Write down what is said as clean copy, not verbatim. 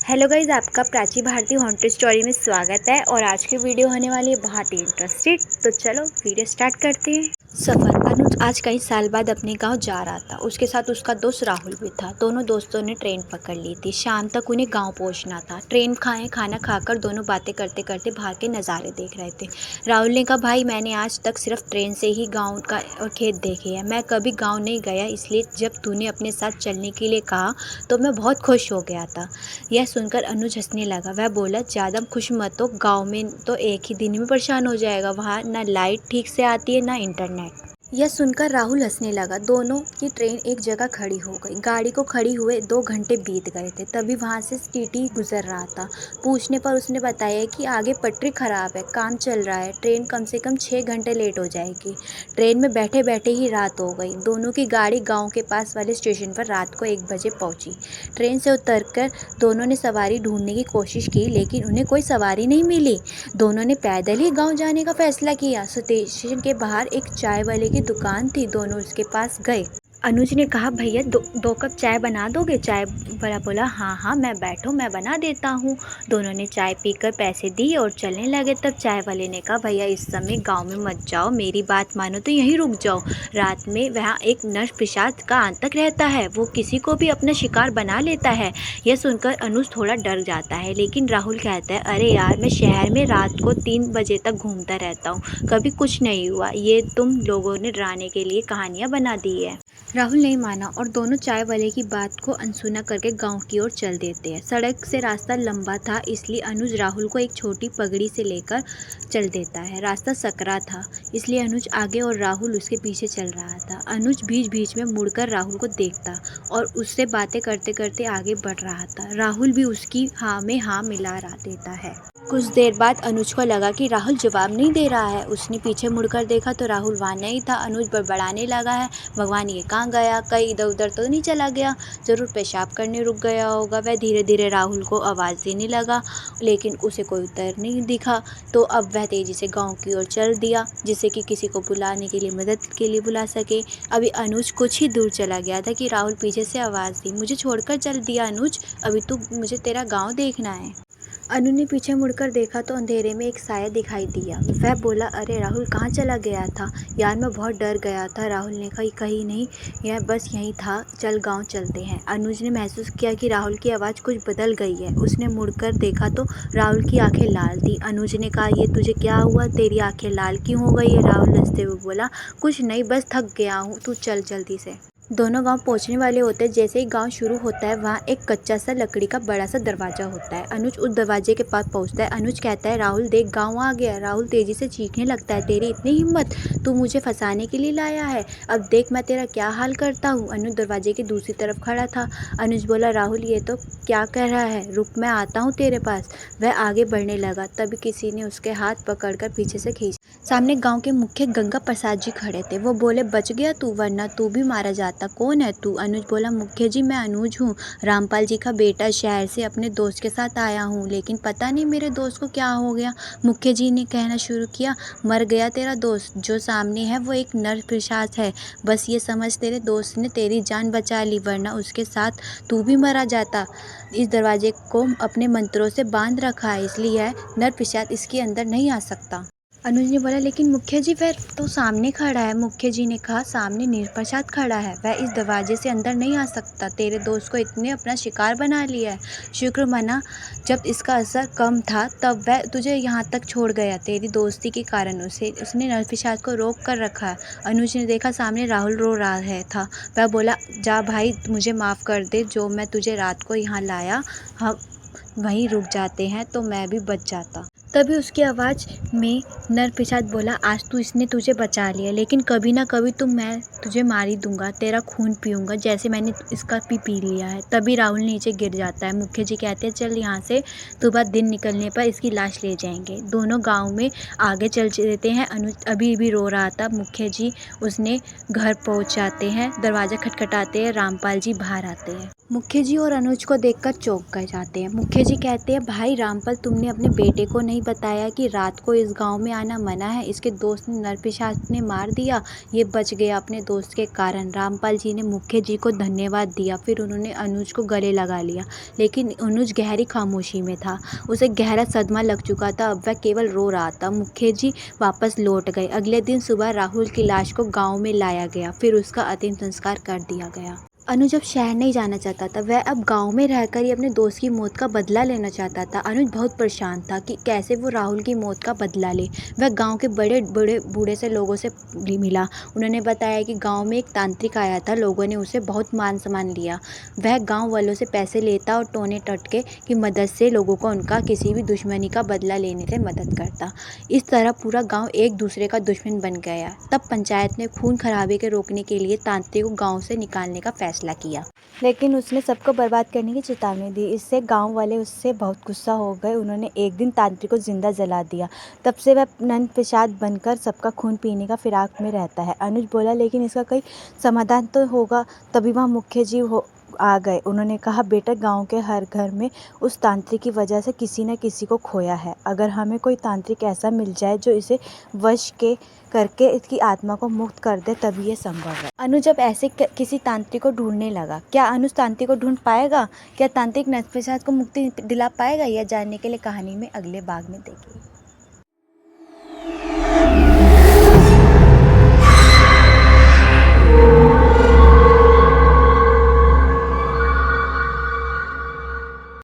Hello guys, आपका Prachi Bharti haunted story में स्वागत है। और आज की वीडियो होने वाली है बहुत ही इंटरेस्टेड। तो चलो वीडियो स्टार्ट करते हैं। सफ़र। अनुज आज कई साल बाद अपने गांव जा रहा था। उसके साथ उसका दोस्त राहुल भी था। दोनों दोस्तों ने ट्रेन पकड़ ली थी। शाम तक उन्हें गांव पहुंचना था। ट्रेन खाना खाकर दोनों बातें करते करते बाहर के नज़ारे देख रहे थे। राहुल ने कहा, भाई मैंने आज तक सिर्फ ट्रेन से ही गाँव का और खेत देखे हैं। मैं कभी गाँव नहीं गया, इसलिए जब तूने अपने साथ चलने के लिए कहा तो मैं बहुत खुश हो गया था। यह सुनकर अनुज हंसने लगा। वह बोला, ज़्यादा खुश मत हो, गाँव में तो एक ही दिन में परेशान हो जाएगा। वहाँ ना लाइट ठीक से आती है ना इंटरनेट। यह सुनकर राहुल हंसने लगा। दोनों की ट्रेन एक जगह खड़ी हो गई। गाड़ी को खड़ी हुए 2 घंटे बीत गए थे। तभी वहां से टीटी गुजर रहा था। पूछने पर उसने बताया कि आगे पटरी खराब है, काम चल रहा है, ट्रेन कम से कम 6 घंटे लेट हो जाएगी। ट्रेन में बैठे बैठे ही रात हो गई। दोनों की गाड़ी गाँव के पास वाले स्टेशन पर रात को 1 बजे पहुंची। ट्रेन से उतरकर दोनों ने सवारी ढूंढने की कोशिश की, लेकिन उन्हें कोई सवारी नहीं मिली। दोनों ने पैदल ही गांव जाने का फैसला किया। स्टेशन के बाहर एक चाय वाले की दुकान थी। दोनों उसके पास गए। अनुज ने कहा, भैया दो कप चाय बना दोगे? चाय वाला बोला, हाँ हाँ मैं बैठो, मैं बना देता हूँ। दोनों ने चाय पीकर पैसे दिए और चलने लगे। तब चाय वाले ने कहा, भैया इस समय गांव में मत जाओ, मेरी बात मानो तो यहीं रुक जाओ। रात में वहाँ एक नर पिशाच का आतंक रहता है, वो किसी को भी अपना शिकार बना लेता है। यह सुनकर अनुज थोड़ा डर जाता है, लेकिन राहुल कहता है, अरे यार मैं शहर में रात को 3 बजे तक घूमता रहता हूँ, कभी कुछ नहीं हुआ, ये तुम लोगों ने डराने के लिए कहानियाँ बना दी है। राहुल नहीं माना और दोनों चाय वाले की बात को अनसुना करके गांव की ओर चल देते हैं। सड़क से रास्ता लंबा था, इसलिए अनुज राहुल को एक छोटी पगड़ी से लेकर चल देता है। रास्ता सकरा था, इसलिए अनुज आगे और राहुल उसके पीछे चल रहा था। अनुज बीच बीच में मुड़कर राहुल को देखता और उससे बातें करते करते आगे बढ़ रहा था। राहुल भी उसकी हाँ में हाँ मिला देता है। कुछ देर बाद अनुज को लगा कि राहुल जवाब नहीं दे रहा है। उसने पीछे मुड़कर देखा तो राहुल वहाँ नहीं था। अनुज बड़बड़ाने लगा है, भगवान ये कहाँ गया, कहीं इधर उधर तो नहीं चला गया, ज़रूर पेशाब करने रुक गया होगा। वह धीरे धीरे राहुल को आवाज़ देने लगा, लेकिन उसे कोई उत्तर नहीं दिखा। तो अब वह तेज़ी से गाँव की ओर चल दिया, जिससे कि किसी को बुलाने के लिए, मदद के लिए बुला सके। अभी अनुज कुछ ही दूर चला गया था कि राहुल पीछे से आवाज़ दी, मुझे छोड़कर चल दिया अनुज, अभी तो मुझे तेरा गाँव देखना है। अनु ने पीछे मुड़कर देखा तो अंधेरे में एक साया दिखाई दिया। वह बोला, अरे राहुल कहाँ चला गया था यार, मैं बहुत डर गया था। राहुल ने कहा, कहीं नहीं, यह बस यहीं था, चल गांव चलते हैं। अनुज ने महसूस किया कि राहुल की आवाज़ कुछ बदल गई है। उसने मुड़कर देखा तो राहुल की आंखें लाल थी। अनुज ने कहा, ये तुझे क्या हुआ, तेरी आंखें लाल क्यों हो गई है? राहुल हंसते हुए बोला, कुछ नहीं, बस थक गया हूँ, तू चल जल्दी से। दोनों गांव पहुंचने वाले होते हैं। जैसे ही गांव शुरू होता है, वहां एक कच्चा सा लकड़ी का बड़ा सा दरवाजा होता है। अनुज उस दरवाजे के पास पहुंचता है। अनुज कहता है, राहुल देख, गांव आ गया। राहुल तेजी से चीखने लगता है, तेरी इतनी हिम्मत, तू मुझे फंसाने के लिए लाया है, अब देख मैं तेरा क्या हाल करता हूँ। अनुज दरवाजे की दूसरी तरफ खड़ा था। अनुज बोला, राहुल ये तो क्या कह रहा है, रुक मैं आता हूँ तेरे पास। वह आगे बढ़ने लगा, तभी किसी ने उसके हाथ पकड़कर पीछे से खींच। सामने गांव के मुखिया गंगा प्रसाद जी खड़े थे। वो बोले, बच गया तू, वरना तू भी मारा जाता। कौन है तू? अनुज बोला, मुखिया जी मैं अनुज हूँ, रामपाल जी का बेटा। शहर से अपने दोस्त के साथ आया हूँ, लेकिन पता नहीं मेरे दोस्त को क्या हो गया। मुखिया जी ने कहना शुरू किया, मर गया तेरा दोस्त, जो सामने है वो एक नर पिशाच है। बस ये समझ, तेरे दोस्त ने तेरी जान बचा ली, वरना उसके साथ तू भी मरा जाता। इस दरवाजे को अपने मंत्रों से बांध रखा है, इसलिए नर पिशाच इसके अंदर नहीं आ सकता। अनुज ने बोला, लेकिन मुखिया जी वह तो सामने खड़ा है। मुखिया जी ने कहा, सामने नीरप्रसाद खड़ा है, वह इस दरवाजे से अंदर नहीं आ सकता। तेरे दोस्त को इतने अपना शिकार बना लिया है, शुक्र मना जब इसका असर कम था तब वह तुझे यहाँ तक छोड़ गया। तेरी दोस्ती के कारण उसने नरपिशाच को रोक कर रखा है। अनुज ने देखा सामने राहुल रो रहा है था। वह बोला, जा भाई मुझे माफ़ कर दे, जो मैं तुझे रात को यहाँ लाया, हम वहीं रुक जाते हैं तो मैं भी बच जाता। तभी उसकी आवाज़ में नर पिशाच बोला, आज तो इसने तुझे बचा लिया, लेकिन कभी ना कभी तो मैं तुझे मार ही दूंगा, तेरा खून पीऊंगा जैसे मैंने इसका पी लिया है। तभी राहुल नीचे गिर जाता है। मुखिया जी कहते हैं, चल यहाँ से, सुबह दिन निकलने पर इसकी लाश ले जाएंगे। दोनों गांव में आगे चल देते हैं। अनुज अभी भी रो रहा था। मुखिया जी उसने घर पहुँच जाते हैं। दरवाज़ा खटखटाते हैं। रामपाल जी बाहर आते हैं। मुखिया जी और अनुज को देखकर चौंक कर जाते हैं। मुखिया जी कहते हैं, भाई रामपाल, तुमने अपने बेटे को नहीं नहीं बताया कि रात को इस गांव में आना मना है। इसके दोस्त ने नरपिशाच ने मार दिया, ये बच गया अपने दोस्त के कारण। रामपाल जी ने मुखिया जी को धन्यवाद दिया, फिर उन्होंने अनुज को गले लगा लिया। लेकिन अनुज गहरी खामोशी में था, उसे गहरा सदमा लग चुका था। अब वह केवल रो रहा था। मुखिया जी वापस लौट गए। अगले दिन सुबह राहुल की लाश को गाँव में लाया गया, फिर उसका अंतिम संस्कार कर दिया गया। अनुज अब शहर नहीं जाना चाहता था, वह अब गांव में रहकर ही अपने दोस्त की मौत का बदला लेना चाहता था। अनुज बहुत परेशान था कि कैसे वो राहुल की मौत का बदला ले। वह गांव के बड़े बड़े बूढ़े से लोगों से मिला। उन्होंने बताया कि गांव में एक तांत्रिक आया था, लोगों ने उसे बहुत मान सम्मान दिया। वह गांव वालों से पैसे लेता और टोने टटके की मदद से लोगों को उनका किसी भी दुश्मनी का बदला लेने से मदद करता। इस तरह पूरा गाँव एक दूसरे का दुश्मन बन गया। तब पंचायत ने खून खराबे के रोकने के लिए तांत्रिक को गाँव से निकालने का फैसला किया, लेकिन उसने सबको बर्बाद करने की चेतावनी दी। इससे गांव वाले उससे बहुत गुस्सा हो गए। उन्होंने एक दिन तांत्रिक को जिंदा जला दिया। तब से वह नंद प्रसाद बनकर सबका खून पीने का फिराक में रहता है। अनुज बोला, लेकिन इसका कोई समाधान तो होगा। तभी वहाँ मुखिया जी आ गए। उन्होंने कहा, बेटा, गांव के हर घर में उस तांत्रिक की वजह से किसी न किसी को खोया है। अगर हमें कोई तांत्रिक ऐसा मिल जाए जो इसे वश के करके इसकी आत्मा को मुक्त कर दे, तभी ये संभव है। अनुज अब ऐसे किसी तांत्रिक को ढूंढने लगा। क्या अनुज तांत्रिक को ढूंढ पाएगा? क्या तांत्रिक नंद प्रसाद को मुक्ति दिला पाएगा? यह जानने के लिए कहानी में अगले भाग में देखिए।